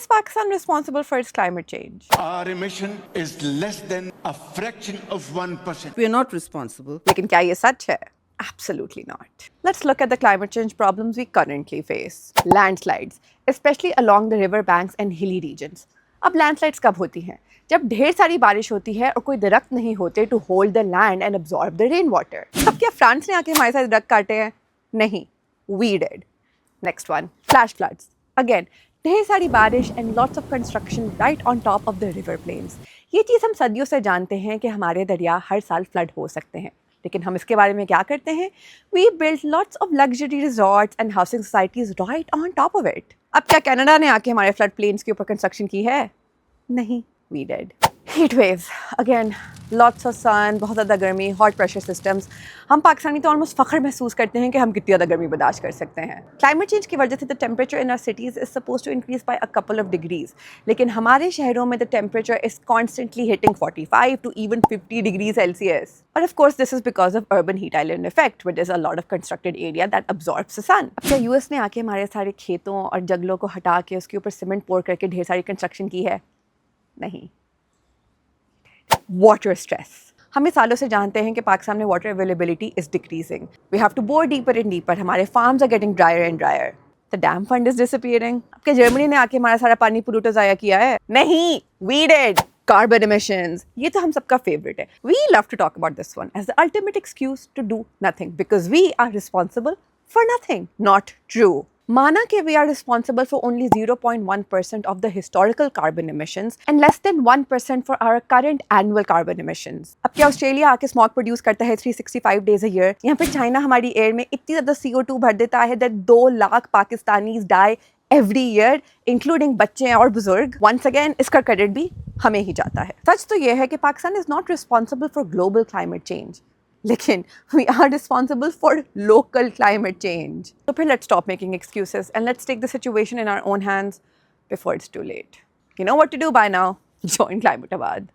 is Pakistan responsible for its climate change? Our emission is less than a fraction of 1%. We are not responsible. लेकिन क्या ये सच है? Absolutely not. Let's look at the climate change problems we currently face. Landslides, especially along the river banks and hilly regions. अब landslides कब होती हैं? जब ढेर सारी बारिश होती है और कोई दरख्त नहीं होते to hold the land and absorb the rainwater. अब क्या फ्रांस ने आके हमारे साथ दरख्त काटे हैं? नहीं, we did. Next one, flash floods. Again, ढेर सारी बारिश and lots of construction right on top of the river plains. ये चीज़ हम सदियों से जानते हैं कि हमारे दरिया हर साल फ्लड हो सकते हैं, लेकिन हम इसके बारे में क्या करते हैं? We build lots of luxury resorts and housing societies right on top of it. अब क्या कनाडा ने आके हमारे फ्लड प्लेन्स के ऊपर कंस्ट्रक्शन की है? नहीं, we did. Heat waves, again, lots of sun, बहुत ज़्यादा गर्मी, hot pressure systems. हम पाकिस्तानी तो ऑलमोस्ट फ़ख्र महसूस करते हैं कि हम कितनी ज़्यादा गर्मी बर्दाश्त कर सकते हैं. Climate change की वजह से the temperature in our cities is supposed to increase by a couple of degrees. लेकिन हमारे शहरों में the temperature is constantly hitting 45 to even 50 degrees Celsius. But of course, this is because of urban heat island effect, where there's a lot of constructed area that absorbs the sun. अब क्या US ने आके हमारे सारे खेतों और जंगलों को हटा के उसके ऊपर सीमेंट पोर करके ढेर सारी कंस्ट्रक्शन की है? नहीं. Water stress. हम इस सालों से जानते हैं कि पाकिस्तान में water availability is decreasing. We have to bore deeper and deeper. हमारे farms are getting drier and drier. The dam fund is disappearing. अब क्या जर्मनी ने आके हमारा सारा पानी पोल्यूट ज़ाया किया है? नहीं, we did. Carbon emissions. ये तो हम सबका favorite है. We love to talk about this one as the ultimate excuse to do nothing because we are responsible for nothing. Not true. माना कि we are responsible for only 0.1% of the historical carbon emissions and less than 1% for our current annual carbon emissions. अब क्या Australia आके smog produce करता है 365 days a year? यहाँ पे China हमारी एयर में इतनी ज़्यादा CO2 भर देता है that 2 lakh Pakistanis die every year, including बच्चे और बुजुर्ग. Once again, इसका क्रेडिट भी हमें ही जाता है. सच तो ये है कि Pakistan is not responsible for global climate change. लेकिन we are responsible for local climate change. So फिर let's stop making excuses and let's take the situation in our own hands before it's too late. You know what to do by now. Join Climateabad.